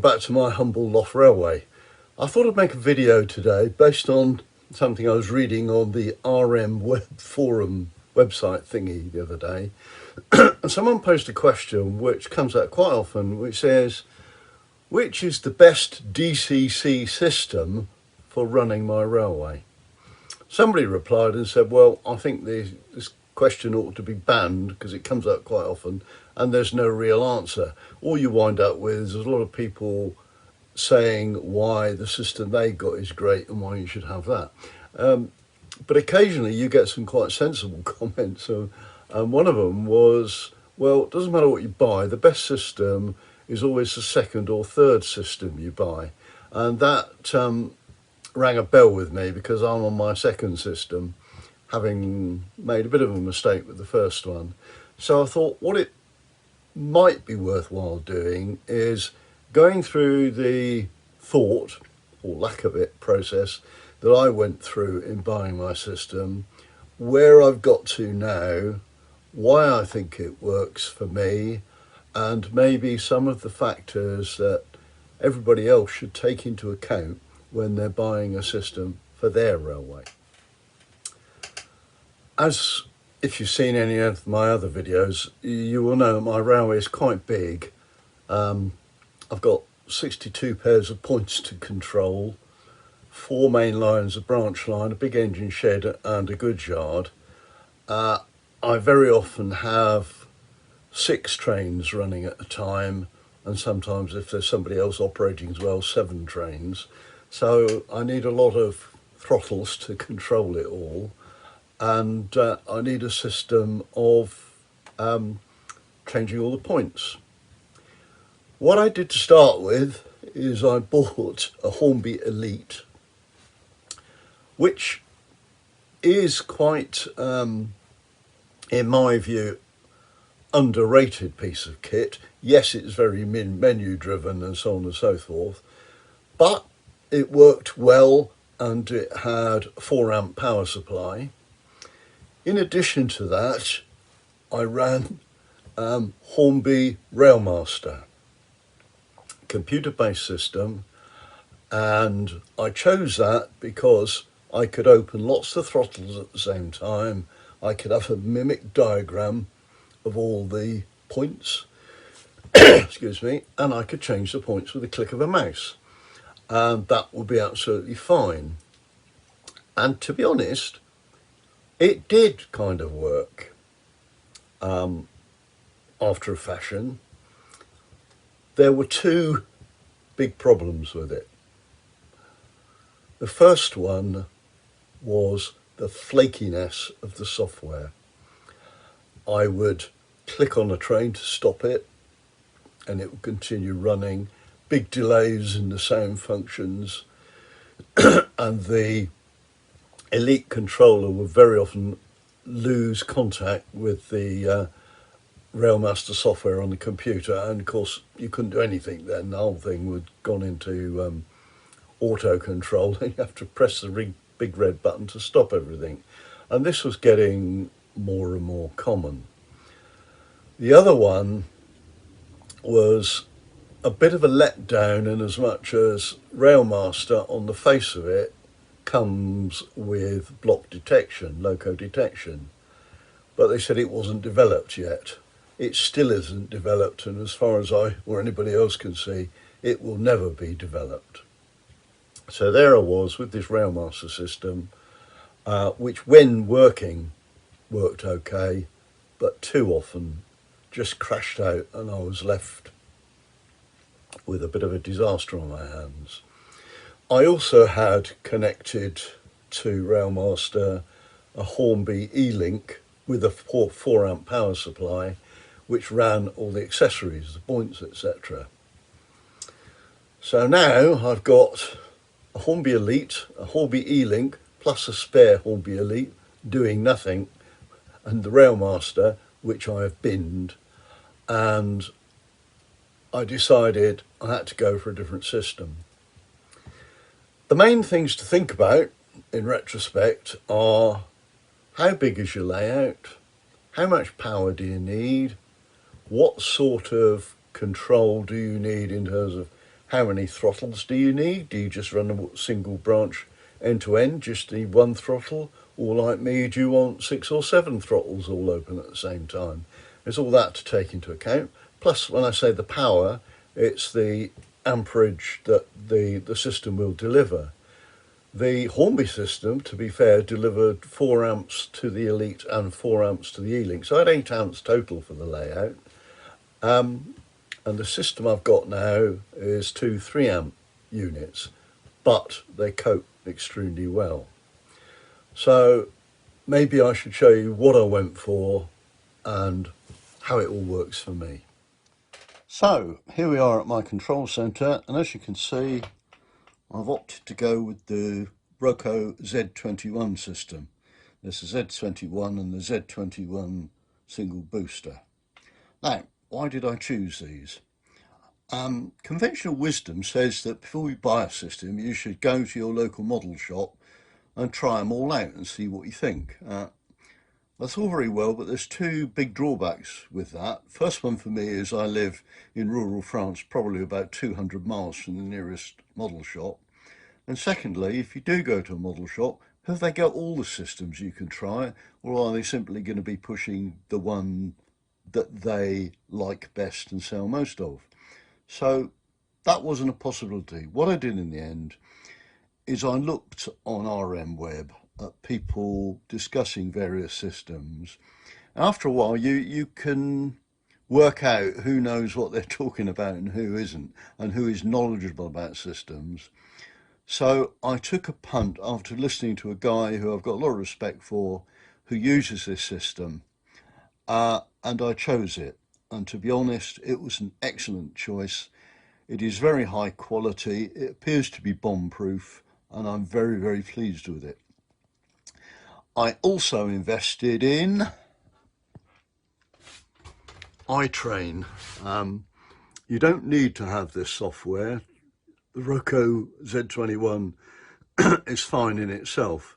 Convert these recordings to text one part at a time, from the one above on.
back to my humble loft railway. I thought I'd make a video today based on something I was reading on the RM web forum website thingy the other day. And someone posed a question which comes out quite often, which says, which is the best DCC system for running my railway? Somebody replied and said, well, I think this question ought to be banned because it comes up quite often and there's no real answer. All you wind up with is a lot of people saying why the system they got is great and why you should have that. But occasionally you get some quite sensible comments. So, one of them was, well, it doesn't matter what you buy, the best system is always the second or third system you buy. And that rang a bell with me because I'm on my second system, having made a bit of a mistake with the first one. So I thought what it might be worthwhile doing is going through the thought, or lack of it, process that I went through in buying my system, where I've got to now, why I think it works for me, and maybe some of the factors that everybody else should take into account when they're buying a system for their railway. As if you've seen any of my other videos, you will know that my railway is quite big. I've got 62 pairs of points to control, 4 main lines, a branch line, a big engine shed and a goods yard. I very often have 6 trains running at a time, and sometimes if there's somebody else operating as well, 7 trains. So I need a lot of throttles to control it all, and I need a system of changing all the points. What I did to start with is I bought a Hornby Elite, which is quite, in my view, underrated piece of kit. Yes, it's very menu driven and so on and so forth, but it worked well and it had 4 amp power supply. In addition to that, I ran Hornby Railmaster, computer-based system, and I chose that because I could open lots of throttles at the same time. I could have a mimic diagram of all the points, excuse me, and I could change the points with a click of a mouse, and that would be absolutely fine. And to be honest, it did kind of work after a fashion. There were 2 big problems with it. The first one was the flakiness of the software. I would click on a train to stop it and it would continue running, big delays in the sound functions, and the Elite controller would very often lose contact with the Railmaster software on the computer, and of course you couldn't do anything then. The whole thing would gone into auto control and you have to press the big red button to stop everything, and this was getting more and more common. The other one was a bit of a letdown in as much as Railmaster on the face of it comes with block detection, loco detection, but they said it wasn't developed yet. It still isn't developed, and as far as I or anybody else can see, it will never be developed. So there I was with this Railmaster system, which when working worked okay, but too often just crashed out and I was left with a bit of a disaster on my hands. I also had connected to Railmaster a Hornby E-Link with a 4 amp power supply, which ran all the accessories, the points, etc. So now I've got a Hornby Elite, a Hornby E-Link, plus a spare Hornby Elite doing nothing, and the Railmaster, which I have binned, and I decided I had to go for a different system. The main things to think about in retrospect are: how big is your layout? How much power do you need? What sort of control do you need in terms of how many throttles do you need? Do you just run a single branch end to end, just need one throttle? Or like me, do you want 6 or 7 throttles all open at the same time? There's all that to take into account. Plus, when I say the power, it's the amperage that the system will deliver. The Hornby system, to be fair, delivered 4 amps to the Elite and 4 amps to the E-Link, so I had 8 amps total for the layout. And the system I've got now is 2 3 amp units, but they cope extremely well. So maybe I should show you what I went for and how it all works for me. So here we are at my control centre, and as you can see, I've opted to go with the Broco Z21 system. There's the Z21 and the Z21 single booster. Now, why did I choose these? Conventional wisdom says that before you buy a system, you should go to your local model shop and try them all out and see what you think. That's all very well, but there's 2 big drawbacks with that. First one for me is I live in rural France, probably about 200 miles from the nearest model shop. And secondly, if you do go to a model shop, have they got all the systems you can try, or are they simply going to be pushing the one that they like best and sell most of? So that wasn't a possibility. What I did in the end is I looked on RM Web at people discussing various systems. After a while, you can work out who knows what they're talking about and who isn't, and who is knowledgeable about systems. So I took a punt after listening to a guy who I've got a lot of respect for, who uses this system, and I chose it. And to be honest, it was an excellent choice. It is very high quality, it appears to be bomb-proof, and I'm very, very pleased with it. I also invested in ITrain. You don't need to have this software. The Oroko Z21 is fine in itself,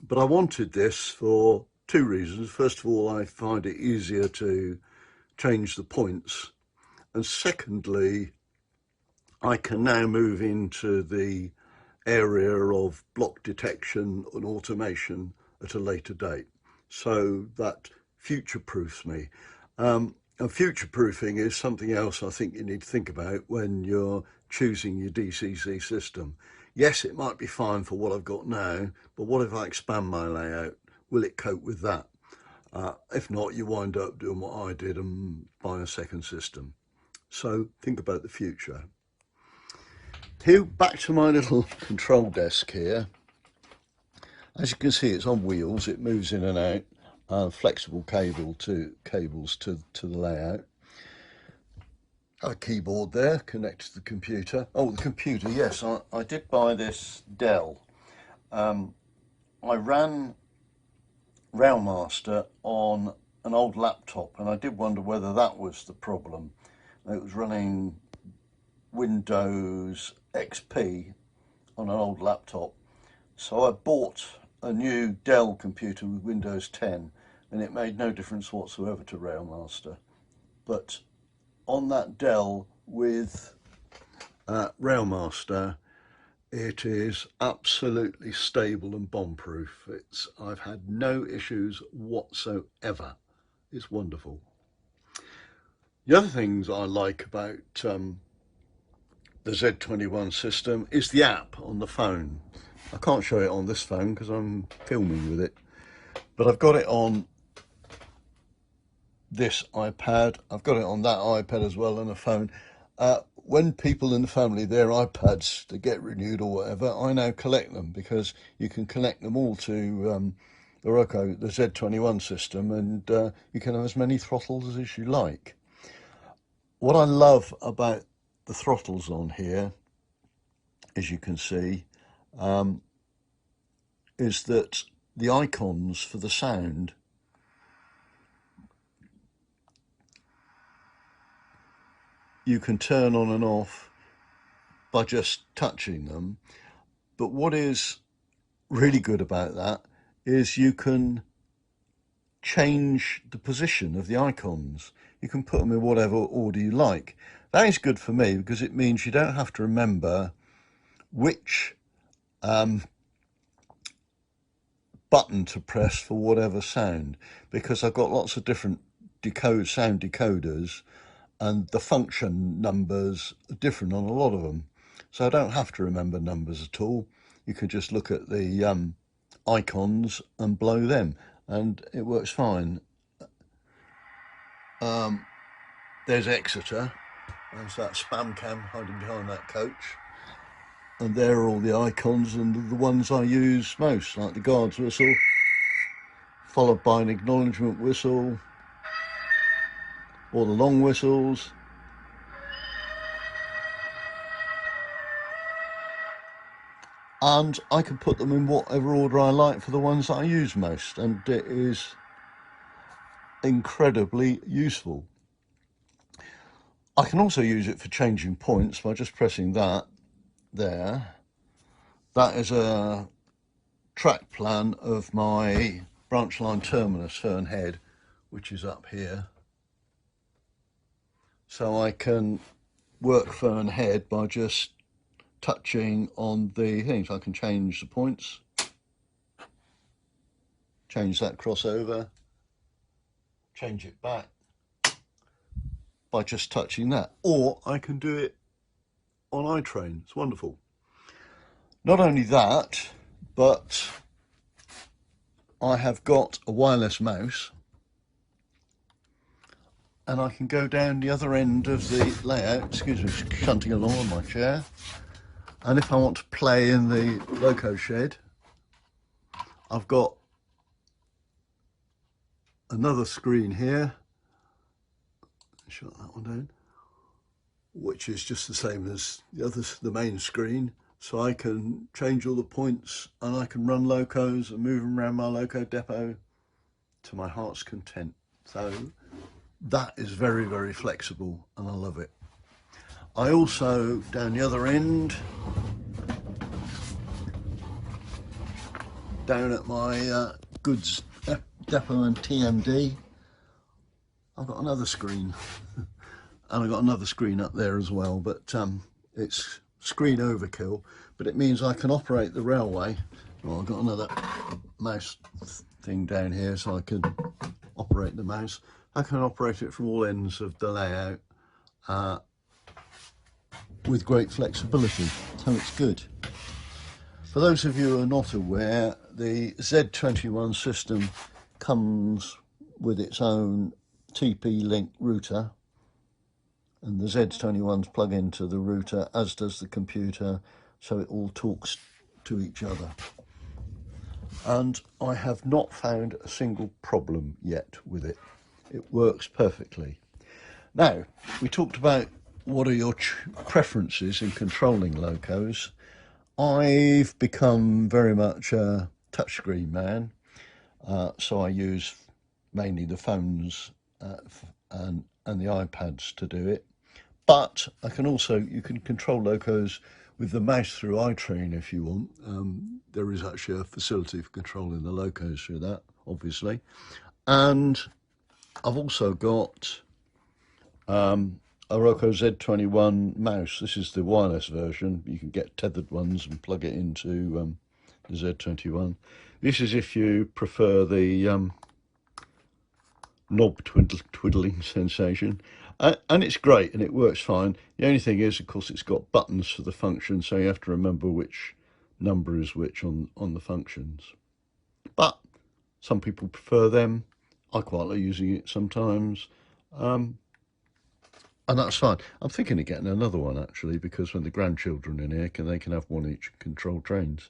but I wanted this for 2 reasons. First of all, I find it easier to change the points, and secondly, I can now move into the area of block detection and automation at a later date, so that future-proofs me. And future-proofing is something else I think you need to think about when you're choosing your DCC system. Yes, it might be fine for what I've got now, but what if I expand my layout? Will it cope with that? If not, you wind up doing what I did and buying a second system. So think about the future. Here, back to my little control desk here. As you can see, it's on wheels, it moves in and out, flexible cables to the layout. A keyboard there connected to the computer. Oh, the computer, yes, I did buy this Dell. I ran Railmaster on an old laptop, and I did wonder whether that was the problem. It was running Windows XP on an old laptop. So I bought a new Dell computer with Windows 10, and it made no difference whatsoever to Railmaster. But on that Dell with Railmaster, it is absolutely stable and bomb-proof. I've had no issues whatsoever. It's wonderful. The other things I like about the Z21 system is the app on the phone. I can't show it on this phone because I'm filming with it, but I've got it on this iPad. I've got it on that iPad as well, and a phone. When people in the family, their iPads to get renewed or whatever, I now collect them, because you can connect them all to the Oroko, the Z21 system, and you can have as many throttles as you like. What I love about the throttles on here, as you can see, is that the icons for the sound you can turn on and off by just touching them. But what is really good about that is you can change the position of the icons. You can put them in whatever order you like. That is good for me because it means you don't have to remember which button to press for whatever sound, because I've got lots of different sound decoders, and the function numbers are different on a lot of them. So I don't have to remember numbers at all. You can just look at the icons and blow them, and it works fine. There's Exeter. There's that spam cam hiding behind that coach. And there are all the icons and the ones I use most, like the guard's whistle, followed by an acknowledgement whistle, or the long whistles. And I can put them in whatever order I like for the ones that I use most, and it is incredibly useful. I can also use it for changing points by just pressing that there. That is a track plan of my branch line terminus, Fern Head, which is up here. So I can work Fern Head by just touching on the things. I can change the points, change that crossover, change it back by just touching that. Or I can do it on ITrain. It's wonderful. Not only that, but I have got a wireless mouse, and I can go down the other end of the layout. Excuse me, shunting along on my chair. And if I want to play in the loco shed, I've got another screen here. Shut that one down. Which is just the same as the main screen. So I can change all the points, and I can run locos and move them around my loco depot to my heart's content. So that is very, very flexible, and I love it. I also, down the other end, down at my goods depot and TMD, I've got another screen. And I've got another screen up there as well, but it's screen overkill, but it means I can operate the railway. Well, I've got another mouse thing down here, so I can operate the mouse. I can operate it from all ends of the layout with great flexibility, so it's good. For those of you who are not aware, the Z21 system comes with its own TP-Link router, and the Z21s plug into the router, as does the computer, so it all talks to each other. And I have not found a single problem yet with it. It works perfectly. Now, we talked about what are your preferences in controlling locos. I've become very much a touchscreen man, so I use mainly the phones and the iPads to do it. But I can also, you can control locos with the mouse through ITrain if you want. There is actually a facility for controlling the locos through that, obviously. And I've also got a Oroko Z21 mouse. This is the wireless version. You can get tethered ones and plug it into the Z21. This is if you prefer the knob twiddling sensation. And it's great, and it works fine. The only thing is, of course, it's got buttons for the function, so you have to remember which number is which on the functions. But some people prefer them. I quite like using it sometimes. And that's fine. I'm thinking of getting another one, actually, because when the grandchildren are in here, they can have one each and control trains.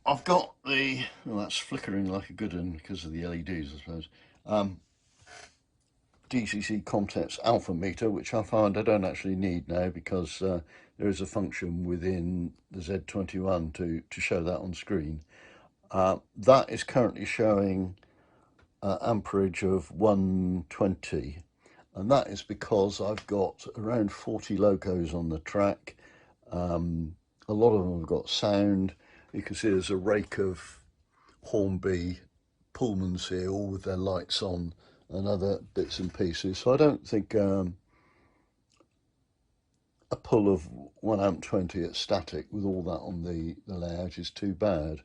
I've got the, well, that's flickering like a good one because of the LEDs, I suppose. DCC Comtets alpha meter, which I find I don't actually need now because there is a function within the Z21 to show that on screen. That is currently showing amperage of 120, and that is because I've got around 40 locos on the track. A lot of them have got sound. You can see there's a rake of Hornby Pullmans here, all with their lights on and other bits and pieces. So I don't think a pull of 1 amp 20 at static with all that on the layout is too bad.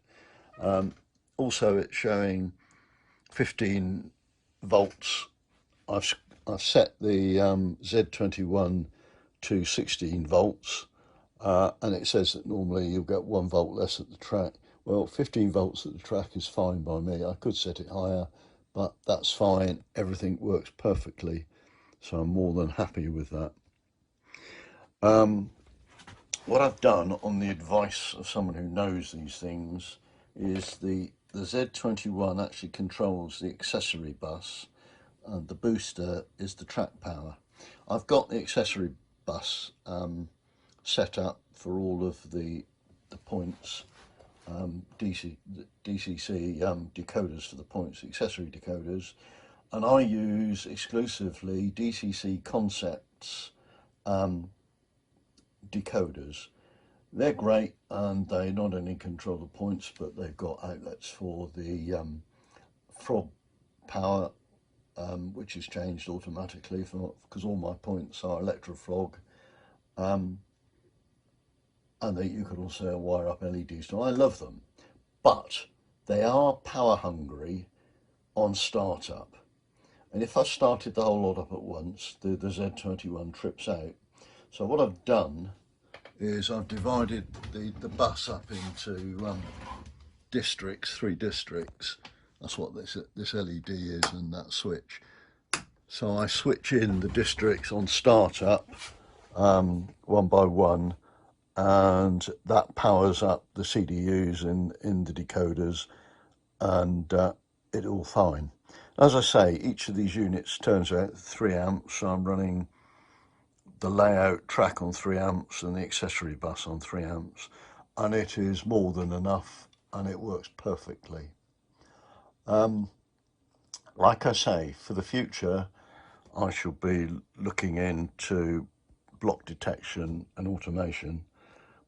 Also, it's showing 15 volts. I've set the Z21 to 16 volts, and it says that normally you'll get 1 volt less at the track. Well, 15 volts at the track is fine by me. I could set it higher, but that's fine. Everything works perfectly, so I'm more than happy with that. What I've done, on the advice of someone who knows these things, is the Z21 actually controls the accessory bus, and the booster is the track power. I've got the accessory bus set up for all of the points, DCC decoders for the points, accessory decoders, and I use exclusively DCC Concepts decoders. They're great, and they not only control the points, but they've got outlets for the frog power, which is changed automatically because all my points are electrofrog, and that you could also wire up LEDs. So I love them, but they are power hungry on startup, and if I started the whole lot up at once, the Z21 trips out. So what I've done is I've divided the bus up into districts, 3 districts. That's what this LED is, and that switch. So I switch in the districts on startup one by one, and that powers up the CDUs in the decoders, and it's all fine. As I say, each of these units turns out 3 amps, so I'm running the layout track on 3 amps and the accessory bus on 3 amps, and it is more than enough, and it works perfectly. Like I say, for the future, I shall be looking into block detection and automation,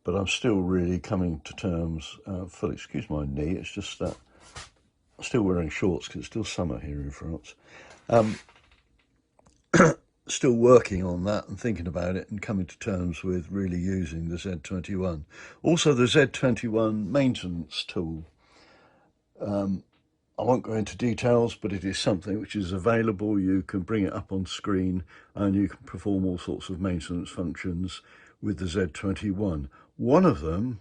but I'm still really coming to terms, excuse my knee, it's just that I'm still wearing shorts because it's still summer here in France. Still working on that and thinking about it and coming to terms with really using the Z21. Also the Z21 maintenance tool. I won't go into details, but it is something which is available. You can bring it up on screen and you can perform all sorts of maintenance functions with the Z21. One of them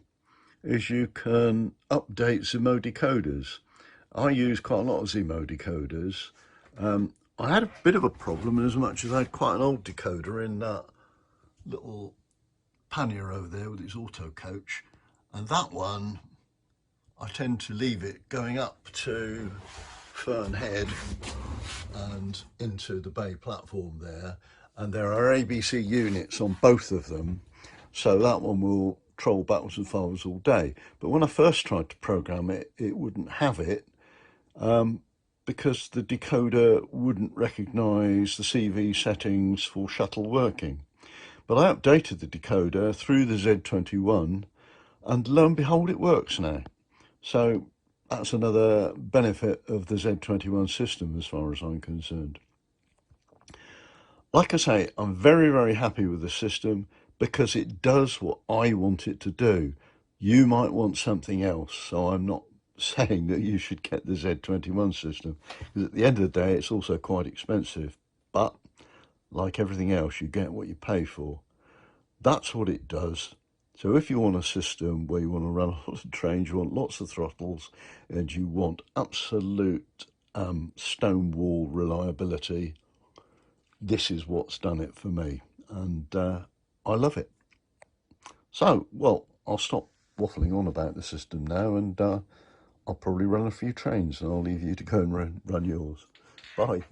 is you can update Zimo decoders. I use quite a lot of Zimo decoders. I had a bit of a problem in as much as I had quite an old decoder in that little pannier over there with its auto coach, and that one I tend to leave it going up to Fern Head and into the Bay platform there, and there are ABC units on both of them, so that one will troll backwards and forwards all day. But when I first tried to program it, it wouldn't have it, because the decoder wouldn't recognise the CV settings for shuttle working. But I updated the decoder through the Z21, and lo and behold, it works now. So that's another benefit of the Z21 system as far as I'm concerned. Like I say, I'm very, very happy with the system because it does what I want it to do. You might want something else, so I'm not saying that you should get the Z21 system, because at the end of the day it's also quite expensive, but like everything else, you get what you pay for. That's what it does. So if you want a system where you want to run a lot of trains, you want lots of throttles, and you want absolute stonewall reliability, this is what's done it for me, and I love it. So, well, I'll stop waffling on about the system now, and I'll probably run a few trains, and I'll leave you to go and run yours. Bye.